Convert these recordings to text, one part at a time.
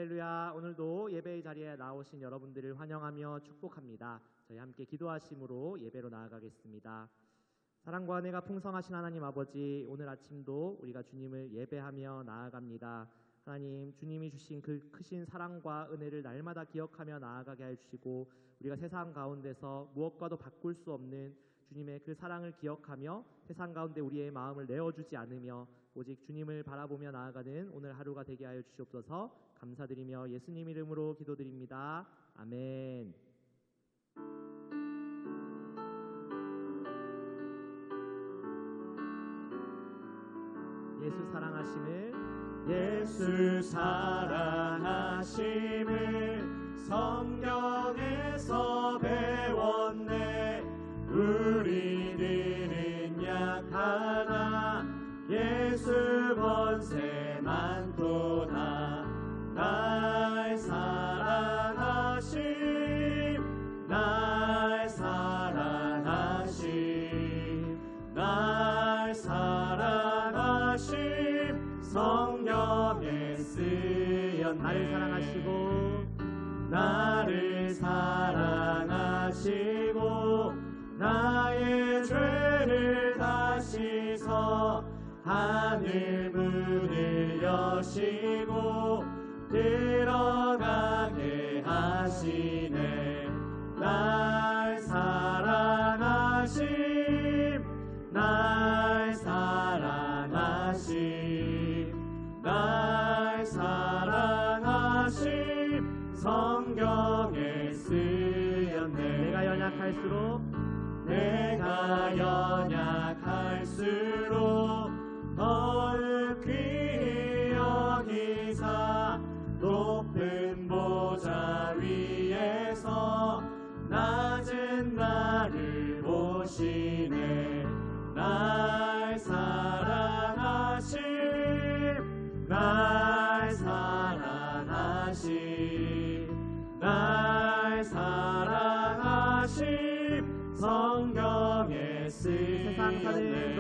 할렐루야. 오늘도 예배의 자리에 나오신 여러분들을 환영하며 축복합니다. 저희 함께 기도하심으로 예배로 나아가겠습니다. 사랑과 은혜가 풍성하신 하나님 아버지, 오늘 아침도 우리가 주님을 예배하며 나아갑니다. 하나님, 주님이 주신 그 크신 사랑과 은혜를 날마다 기억하며 나아가게 해주시고, 우리가 세상 가운데서 무엇과도 바꿀 수 없는 주님의 그 사랑을 기억하며 세상 가운데 우리의 마음을 내어주지 않으며 오직 주님을 바라보며 나아가는 오늘 하루가 되게 하여 주시옵소서. 감사드리며 예수님 이름으로 기도드립니다. 아멘. 예수 사랑하심을 성경에서 배웠네. 우리들은 약하나 예수 권세 많도다. 날 사랑하심, 날 사랑하심, 날 사랑하심. 성경에 쓰여 나를 사랑하시고, 나를 사랑하시고, 나의 죄를 다 씻어 하늘 문을 여시고 들어가게 하시네. 날 사랑하심, 날 사랑하심, 날 사랑하심. 성경에 쓰였네. 내가 연약할수록 더욱 귀히 여기사 높은 보좌 위에서 낮은 나를 보시네. 날 사랑하심, 날 사랑하심, 날 사랑하심. 성경에 쓰였네.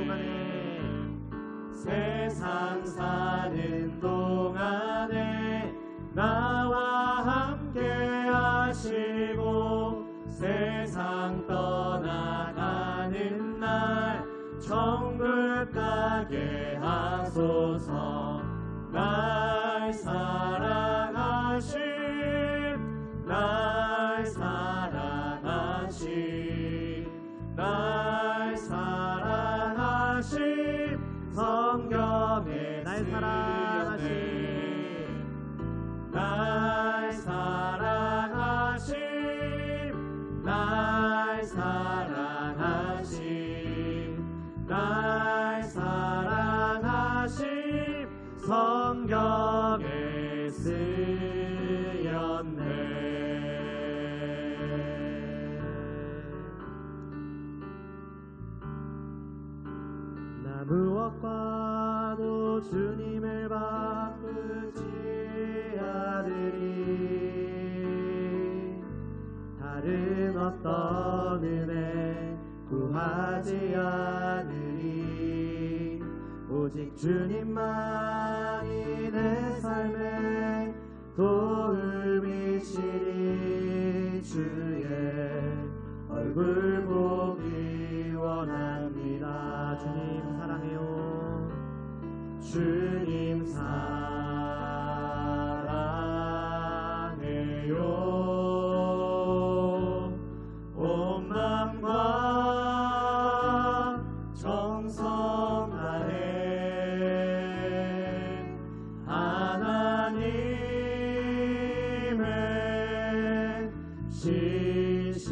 세상 사는 동안에 나와 함께 하시고, 세상 떠나가는 날 천국 가게 하소서. 날 사랑하심, 날 사랑하심, 날 사랑하심. 성경에 날 사랑하심, 날 사랑하심, 날 사랑하심, 날 사랑하심. 성경에 쓰였네. 무엇과도 주님을 바꾸지 않으리. 다른 어떤 은혜 구하지 않으리. 오직 주님만이 내 삶의 도움이시니. 주의 얼굴 보기 원합니다. 주님 사랑해요. 주님 사랑해요. 온 마음과 정성 다해 하나님의 신실한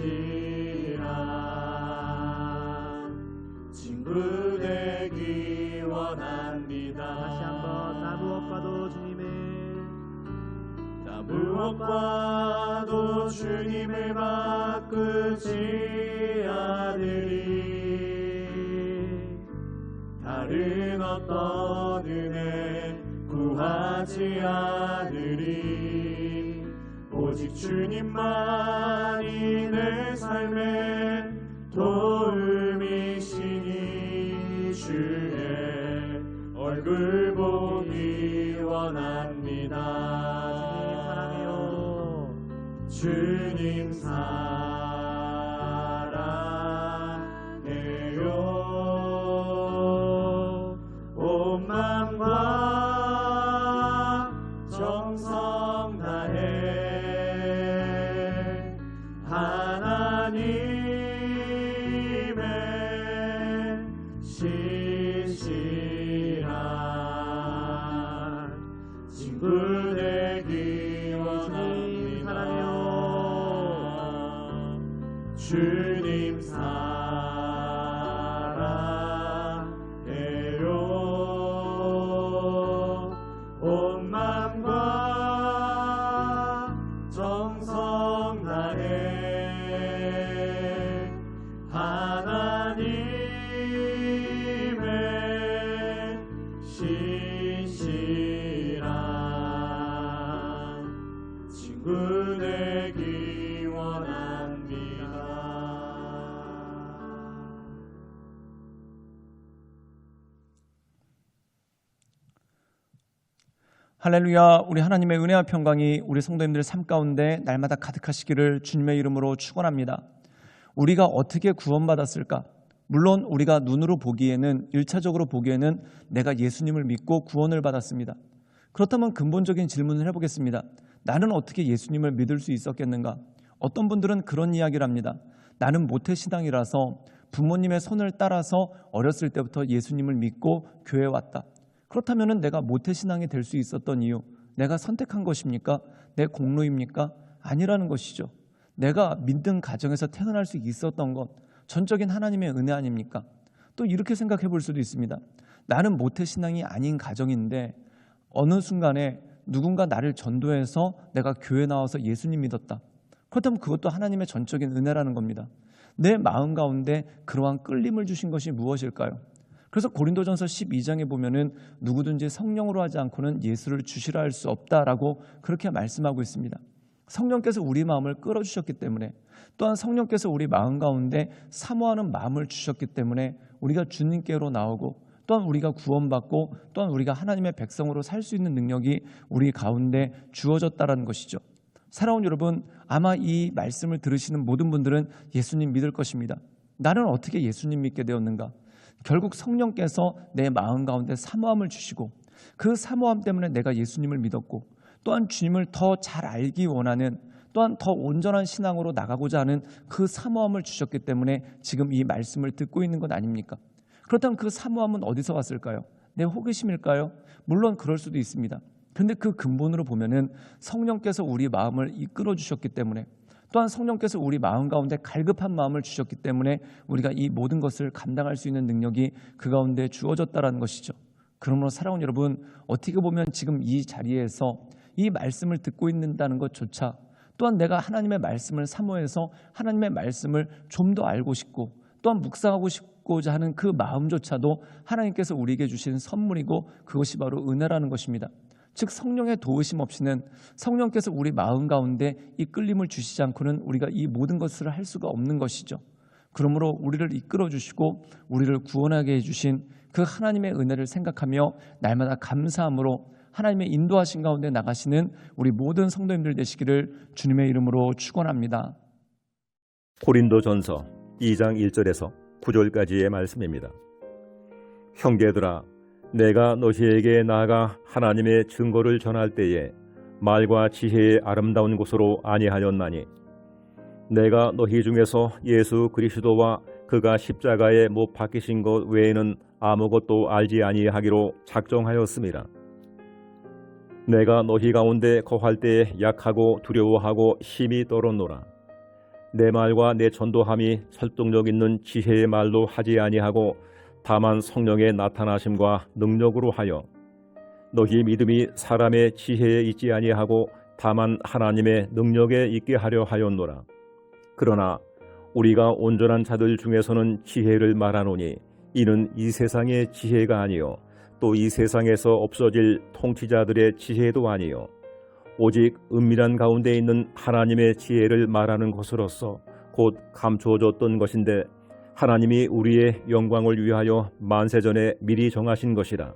친구 되기 원합니다. 다시 한번 나 무엇과도 주님을 바꾸지 않으리. 다른 어떤 은혜 구하지 않으리. 오직 주님만이 내 삶의 도움이시니. 주의 얼굴 보기 원합니다. 주님 사랑해요. 온 마음과 정성 다해 하나님의 신실한 친구 되기 원합니다. 주님 사랑해요. 온 마음과 정성 다해 하나님의 신실한 친구 되기 원합니다. 할렐루야. 우리 하나님의 은혜와 평강이 우리 성도님들 삶 가운데 날마다 가득하시기를 주님의 이름으로 축원합니다. 우리가 어떻게 구원받았을까? 물론 우리가 눈으로 보기에는 1차적으로 보기에는 내가 예수님을 믿고 구원을 받았습니다. 그렇다면 근본적인 질문을 해보겠습니다. 나는 어떻게 예수님을 믿을 수 있었겠는가? 어떤 분들은 그런 이야기를 합니다. 나는 모태신앙이라서 부모님의 손을 따라서 어렸을 때부터 예수님을 믿고 교회에 왔다. 그렇다면 내가 모태신앙이 될 수 있었던 이유, 내가 선택한 것입니까? 내 공로입니까? 아니라는 것이죠. 내가 믿는 가정에서 태어날 수 있었던 것, 전적인 하나님의 은혜 아닙니까? 또 이렇게 생각해 볼 수도 있습니다. 나는 모태신앙이 아닌 가정인데 어느 순간에 누군가 나를 전도해서 내가 교회 나와서 예수님 믿었다. 그렇다면 그것도 하나님의 전적인 은혜라는 겁니다. 내 마음 가운데 그러한 끌림을 주신 것이 무엇일까요? 그래서 고린도전서 12장에 보면은 누구든지 성령으로 하지 않고는 예수를 주시라 할 수 없다라고 그렇게 말씀하고 있습니다. 성령께서 우리 마음을 끌어주셨기 때문에, 또한 성령께서 우리 마음 가운데 사모하는 마음을 주셨기 때문에 우리가 주님께로 나오고, 또한 우리가 구원받고, 또한 우리가 하나님의 백성으로 살 수 있는 능력이 우리 가운데 주어졌다는 것이죠. 사랑하는 여러분, 아마 이 말씀을 들으시는 모든 분들은 예수님 믿을 것입니다. 나는 어떻게 예수님 믿게 되었는가? 결국 성령께서 내 마음 가운데 사모함을 주시고, 그 사모함 때문에 내가 예수님을 믿었고, 또한 주님을 더 잘 알기 원하는, 또한 더 온전한 신앙으로 나가고자 하는 그 사모함을 주셨기 때문에 지금 이 말씀을 듣고 있는 것 아닙니까? 그렇다면 그 사모함은 어디서 왔을까요? 내 호기심일까요? 물론 그럴 수도 있습니다. 그런데 그 근본으로 보면은 성령께서 우리 마음을 이끌어 주셨기 때문에, 또한 성령께서 우리 마음 가운데 갈급한 마음을 주셨기 때문에 우리가 이 모든 것을 감당할 수 있는 능력이 그 가운데 주어졌다는 것이죠. 그러므로 사랑하는 여러분, 어떻게 보면 지금 이 자리에서 이 말씀을 듣고 있는다는 것조차, 또한 내가 하나님의 말씀을 사모해서 하나님의 말씀을 좀 더 알고 싶고, 또한 묵상하고 싶고자 하는 그 마음조차도 하나님께서 우리에게 주신 선물이고, 그것이 바로 은혜라는 것입니다. 즉 성령의 도우심 없이는, 성령께서 우리 마음 가운데 이 끌림을 주시지 않고는 우리가 이 모든 것을 할 수가 없는 것이죠. 그러므로 우리를 이끌어 주시고 우리를 구원하게 해주신 그 하나님의 은혜를 생각하며 날마다 감사함으로 하나님의 인도하신 가운데 나가시는 우리 모든 성도님들 되시기를 주님의 이름으로 축원합니다. 고린도전서 2장 1절에서 9절까지의 말씀입니다. 형제들아, 내가 너희에게 나아가 하나님의 증거를 전할 때에 말과 지혜의 아름다운 곳으로 아니하였나니, 내가 너희 중에서 예수 그리스도와 그가 십자가에 못 박히신 것 외에는 아무것도 알지 아니하기로 작정하였음이라. 내가 너희 가운데 거할 때에 약하고 두려워하고 힘이 떨었노라. 내 말과 내 전도함이 설득력 있는 지혜의 말로 하지 아니하고 다만 성령의 나타나심과 능력으로 하여, 너희 믿음이 사람의 지혜에 있지 아니하고 다만 하나님의 능력에 있게 하려 하였노라. 그러나 우리가 온전한 자들 중에서는 지혜를 말하노니 이는 이 세상의 지혜가 아니요 또 이 세상에서 없어질 통치자들의 지혜도 아니요 오직 은밀한 가운데 있는 하나님의 지혜를 말하는 것으로서 곧 감추어졌던 것인데, 하나님이 우리의 영광을 위하여 만세전에 미리 정하신 것이라.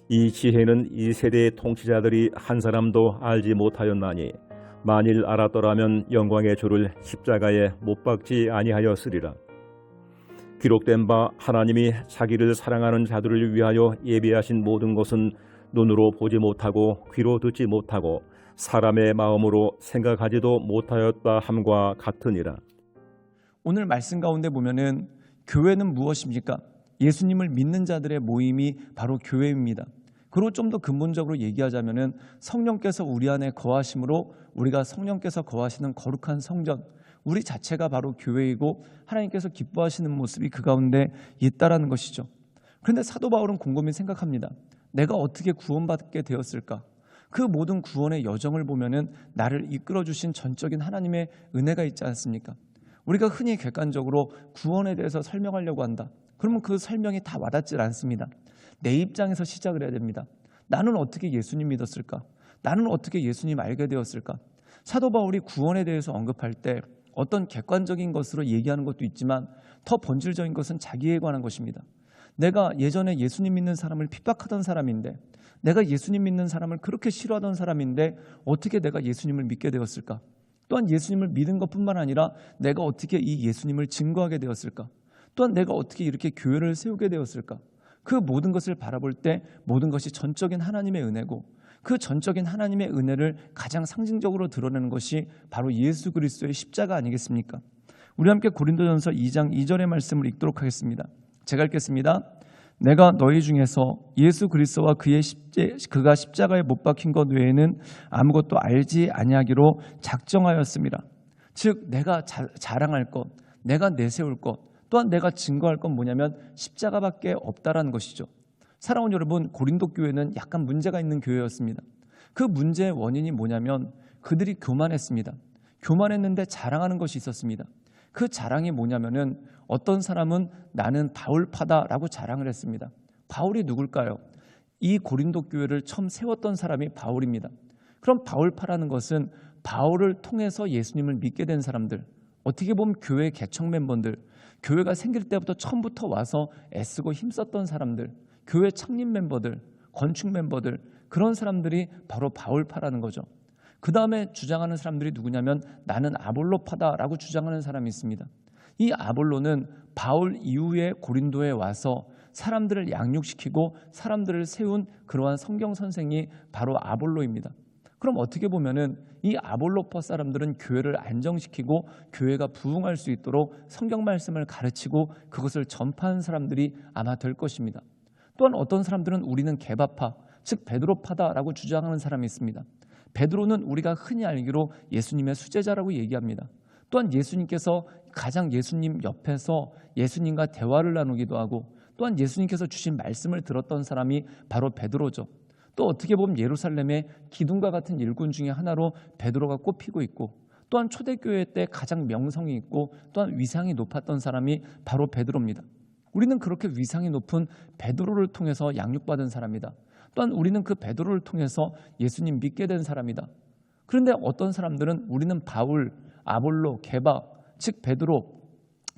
이 지혜는 이 세대의 통치자들이 한 사람도 알지 못하였나니 만일 알았더라면 영광의 주를 십자가에 못 박지 아니하였으리라. 기록된 바 하나님이 자기를 사랑하는 자들을 위하여 예비하신 모든 것은 눈으로 보지 못하고 귀로 듣지 못하고 사람의 마음으로 생각하지도 못하였다 함과 같으니라. 오늘 말씀 가운데 보면은 교회는 무엇입니까? 예수님을 믿는 자들의 모임이 바로 교회입니다. 그리고 좀 더 근본적으로 얘기하자면은 성령께서 우리 안에 거하심으로 우리가 성령께서 거하시는 거룩한 성전, 우리 자체가 바로 교회이고 하나님께서 기뻐하시는 모습이 그 가운데 있다라는 것이죠. 그런데 사도 바울은 곰곰이 생각합니다. 내가 어떻게 구원받게 되었을까? 그 모든 구원의 여정을 보면은 나를 이끌어 주신 전적인 하나님의 은혜가 있지 않습니까? 우리가 흔히 객관적으로 구원에 대해서 설명하려고 한다. 그러면 그 설명이 다 와닿질 않습니다. 내 입장에서 시작을 해야 됩니다. 나는 어떻게 예수님 믿었을까? 나는 어떻게 예수님 알게 되었을까? 사도 바울이 구원에 대해서 언급할 때 어떤 객관적인 것으로 얘기하는 것도 있지만 더 본질적인 것은 자기에 관한 것입니다. 내가 예전에 예수님 믿는 사람을 핍박하던 사람인데, 내가 예수님 믿는 사람을 그렇게 싫어하던 사람인데 어떻게 내가 예수님을 믿게 되었을까? 또한 예수님을 믿은 것뿐만 아니라 내가 어떻게 이 예수님을 증거하게 되었을까? 또한 내가 어떻게 이렇게 교회를 세우게 되었을까? 그 모든 것을 바라볼 때 모든 것이 전적인 하나님의 은혜고, 그 전적인 하나님의 은혜를 가장 상징적으로 드러내는 것이 바로 예수 그리스도의 십자가 아니겠습니까? 우리 함께 고린도전서 2장 2절의 말씀을 읽도록 하겠습니다. 제가 읽겠습니다. 내가 너희 중에서 예수 그리스도와 그가 십자가에 못 박힌 것 외에는 아무것도 알지 아니하기로 작정하였습니다. 즉 내가 자랑할 것, 내가 내세울 것, 또한 내가 증거할 건 뭐냐면 십자가밖에 없다라는 것이죠. 사랑하는 여러분, 고린도 교회는 약간 문제가 있는 교회였습니다. 그 문제의 원인이 뭐냐면 그들이 교만했습니다. 교만했는데 자랑하는 것이 있었습니다. 그 자랑이 뭐냐면은 어떤 사람은 나는 바울파다라고 자랑을 했습니다. 바울이 누굴까요? 이 고린도 교회를 처음 세웠던 사람이 바울입니다. 그럼 바울파라는 것은 바울을 통해서 예수님을 믿게 된 사람들, 어떻게 보면 교회 개척 멤버들, 교회가 생길 때부터 처음부터 와서 애쓰고 힘썼던 사람들, 교회 창립 멤버들, 건축 멤버들, 그런 사람들이 바로 바울파라는 거죠. 그 다음에 주장하는 사람들이 누구냐면 나는 아볼로파다라고 주장하는 사람이 있습니다. 이 아볼로는 바울 이후에 고린도에 와서 사람들을 양육시키고 사람들을 세운 그러한 성경 선생이 바로 아볼로입니다. 그럼 어떻게 보면은 이 아볼로파 사람들은 교회를 안정시키고 교회가 부흥할 수 있도록 성경 말씀을 가르치고 그것을 전파하는 사람들이 아마 될 것입니다. 또한 어떤 사람들은 우리는 개바파, 즉 베드로파다라고 주장하는 사람이 있습니다. 베드로는 우리가 흔히 알기로 예수님의 수제자라고 얘기합니다. 또한 예수님께서 가장 예수님 옆에서 예수님과 대화를 나누기도 하고, 또한 예수님께서 주신 말씀을 들었던 사람이 바로 베드로죠. 또 어떻게 보면 예루살렘의 기둥과 같은 일꾼 중에 하나로 베드로가 꼽히고 있고, 또한 초대교회 때 가장 명성이 있고 또한 위상이 높았던 사람이 바로 베드로입니다. 우리는 그렇게 위상이 높은 베드로를 통해서 양육받은 사람이다. 또한 우리는 그 베드로를 통해서 예수님 믿게 된 사람이다. 그런데 어떤 사람들은 우리는 바울, 아볼로, 게바, 즉 베드로,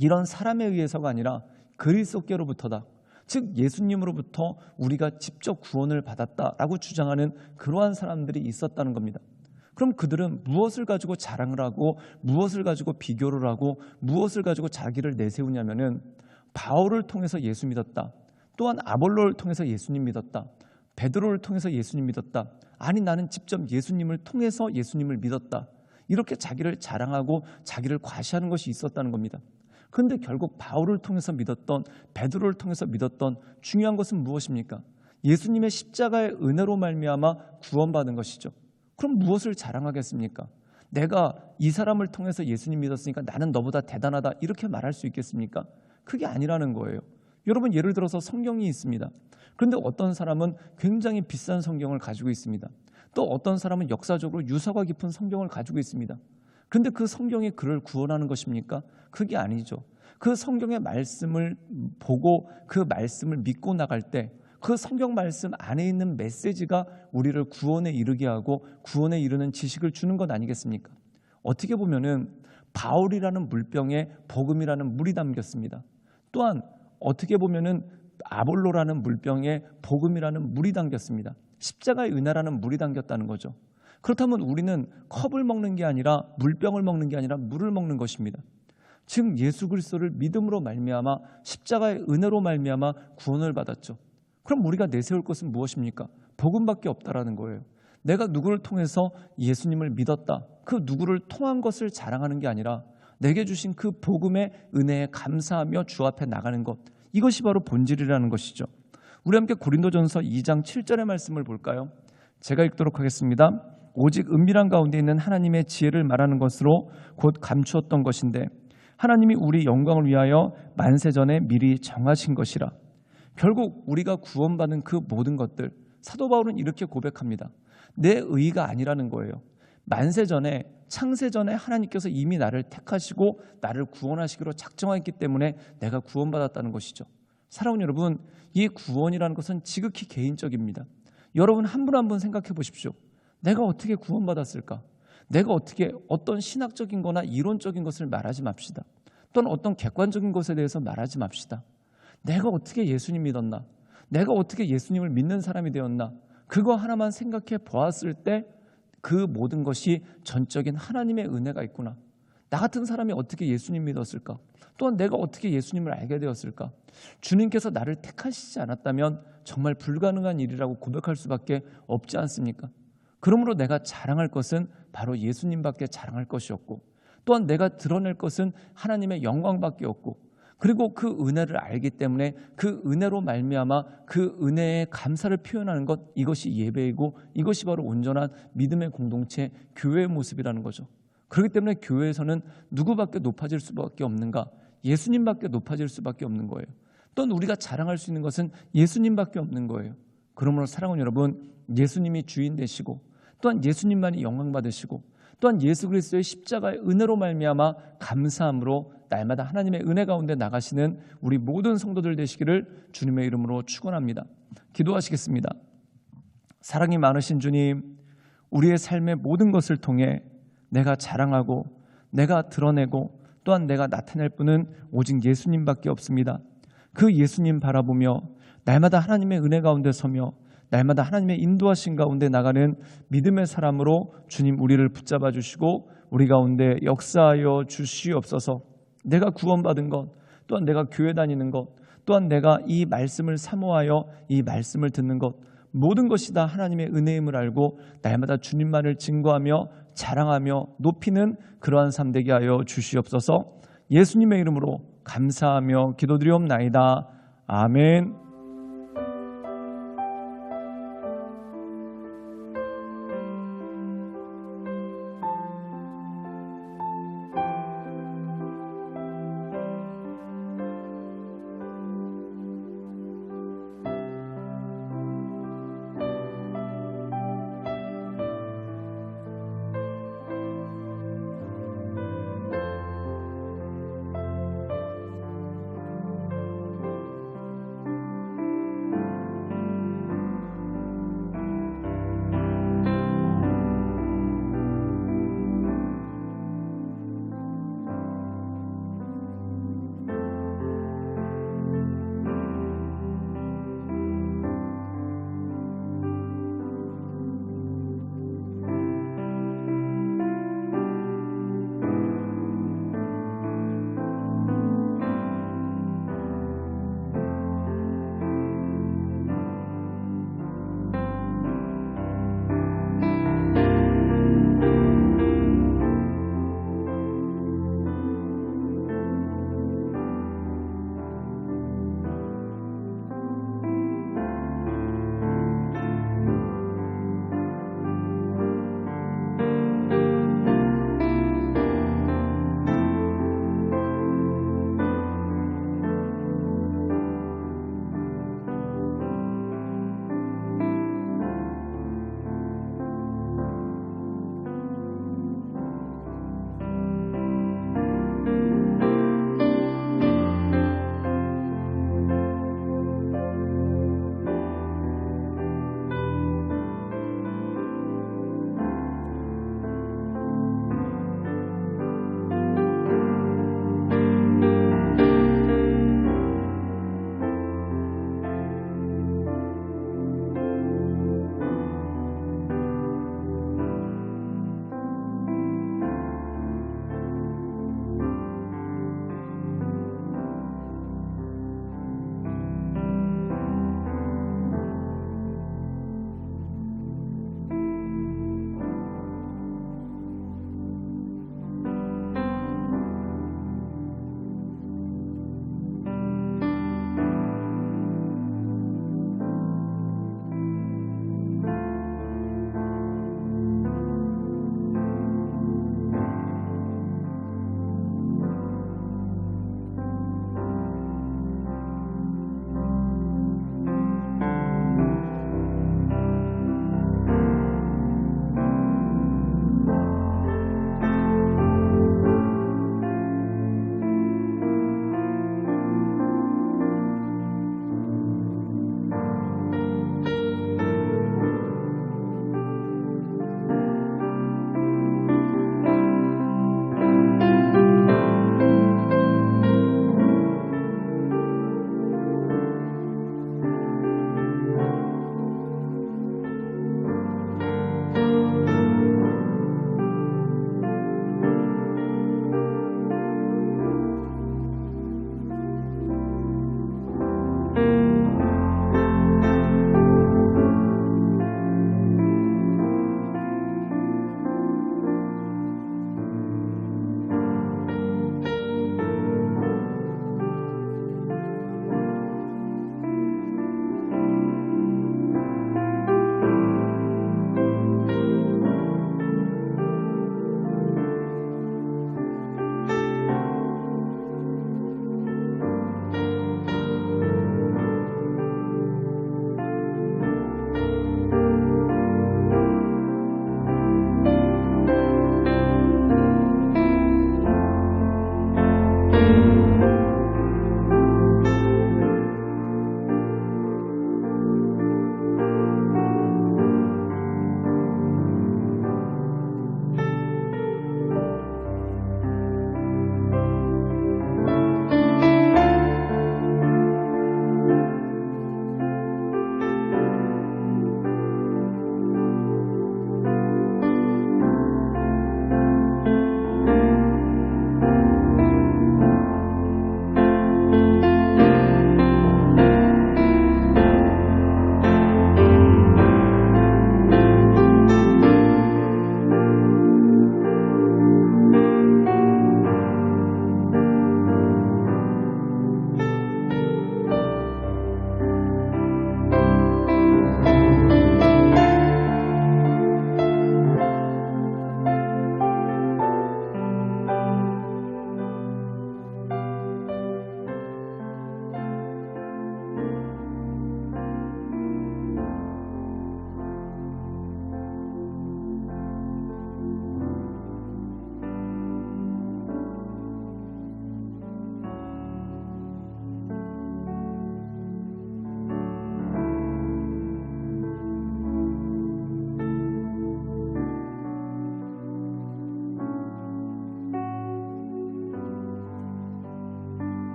이런 사람에 의해서가 아니라 그리스도께로부터다. 즉 예수님으로부터 우리가 직접 구원을 받았다라고 주장하는 그러한 사람들이 있었다는 겁니다. 그럼 그들은 무엇을 가지고 자랑을 하고 무엇을 가지고 비교를 하고 무엇을 가지고 자기를 내세우냐면은 바울을 통해서 예수 믿었다. 또한 아볼로를 통해서 예수님 믿었다. 베드로를 통해서 예수님 믿었다. 아니 나는 직접 예수님을 통해서 예수님을 믿었다. 이렇게 자기를 자랑하고 자기를 과시하는 것이 있었다는 겁니다. 그런데 결국 바울을 통해서 믿었던, 베드로를 통해서 믿었던 중요한 것은 무엇입니까? 예수님의 십자가의 은혜로 말미암아 구원받은 것이죠. 그럼 무엇을 자랑하겠습니까? 내가 이 사람을 통해서 예수님 믿었으니까 나는 너보다 대단하다 이렇게 말할 수 있겠습니까? 그게 아니라는 거예요. 여러분 예를 들어서 성경이 있습니다. 그런데 어떤 사람은 굉장히 비싼 성경을 가지고 있습니다. 또 어떤 사람은 역사적으로 유서가 깊은 성경을 가지고 있습니다. 그런데 그 성경이 그를 구원하는 것입니까? 그게 아니죠. 그 성경의 말씀을 보고 그 말씀을 믿고 나갈 때 그 성경 말씀 안에 있는 메시지가 우리를 구원에 이르게 하고 구원에 이르는 지식을 주는 것 아니겠습니까? 어떻게 보면은 바울이라는 물병에 복음이라는 물이 담겼습니다. 또한 어떻게 보면은 아볼로라는 물병에 복음이라는 물이 담겼습니다. 십자가의 은혜라는 물이 담겼다는 거죠. 그렇다면 우리는 컵을 먹는 게 아니라 물병을 먹는 게 아니라 물을 먹는 것입니다. 즉 예수 그리스도를 믿음으로 말미암아 십자가의 은혜로 말미암아 구원을 받았죠. 그럼 우리가 내세울 것은 무엇입니까? 복음밖에 없다라는 거예요. 내가 누구를 통해서 예수님을 믿었다. 그 누구를 통한 것을 자랑하는 게 아니라 내게 주신 그 복음의 은혜에 감사하며 주 앞에 나가는 것. 이것이 바로 본질이라는 것이죠. 우리 함께 고린도전서 2장 7절의 말씀을 볼까요? 제가 읽도록 하겠습니다. 오직 은밀한 가운데 있는 하나님의 지혜를 말하는 것으로 곧 감추었던 것인데 하나님이 우리 영광을 위하여 만세전에 미리 정하신 것이라. 결국 우리가 구원받은 그 모든 것들, 사도 바울은 이렇게 고백합니다. 내 의가 아니라는 거예요. 만세전에, 창세전에 하나님께서 이미 나를 택하시고 나를 구원하시기로 작정했기 때문에 내가 구원받았다는 것이죠. 사랑하는 여러분, 이 구원이라는 것은 지극히 개인적입니다. 여러분 한 분 한 분 생각해 보십시오. 내가 어떻게 구원받았을까? 내가 어떻게 어떤 신학적인 거나 이론적인 것을 말하지 맙시다. 또는 어떤 객관적인 것에 대해서 말하지 맙시다. 내가 어떻게 예수님 믿었나? 내가 어떻게 예수님을 믿는 사람이 되었나? 그거 하나만 생각해 보았을 때 그 모든 것이 전적인 하나님의 은혜가 있구나. 나 같은 사람이 어떻게 예수님 믿었을까? 또한 내가 어떻게 예수님을 알게 되었을까? 주님께서 나를 택하시지 않았다면 정말 불가능한 일이라고 고백할 수밖에 없지 않습니까? 그러므로 내가 자랑할 것은 바로 예수님밖에 자랑할 것이었고 또한 내가 드러낼 것은 하나님의 영광밖에 없고 그리고 그 은혜를 알기 때문에 그 은혜로 말미암아 그 은혜의 감사를 표현하는 것, 이것이 예배이고 이것이 바로 온전한 믿음의 공동체, 교회의 모습이라는 거죠. 그렇기 때문에 교회에서는 누구밖에 높아질 수밖에 없는가? 예수님밖에 높아질 수밖에 없는 거예요. 또한 우리가 자랑할 수 있는 것은 예수님밖에 없는 거예요. 그러므로 사랑하는 여러분, 예수님이 주인 되시고 또한 예수님만이 영광 받으시고 또한 예수 그리스도의 십자가의 은혜로 말미암아 감사함으로 날마다 하나님의 은혜 가운데 나가시는 우리 모든 성도들 되시기를 주님의 이름으로 축원합니다. 기도하시겠습니다. 사랑이 많으신 주님, 우리의 삶의 모든 것을 통해 내가 자랑하고 내가 드러내고 또한 내가 나타낼 분은 오직 예수님밖에 없습니다. 그 예수님 바라보며 날마다 하나님의 은혜 가운데 서며 날마다 하나님의 인도하신 가운데 나가는 믿음의 사람으로 주님 우리를 붙잡아 주시고 우리 가운데 역사하여 주시옵소서. 내가 구원받은 것, 또한 내가 교회 다니는 것, 또한 내가 이 말씀을 사모하여 이 말씀을 듣는 것, 모든 것이 다 하나님의 은혜임을 알고 날마다 주님만을 증거하며 자랑하며 높이는 그러한 삶 되게 하여 주시옵소서. 예수님의 이름으로 감사하며 기도드리옵나이다. 아멘.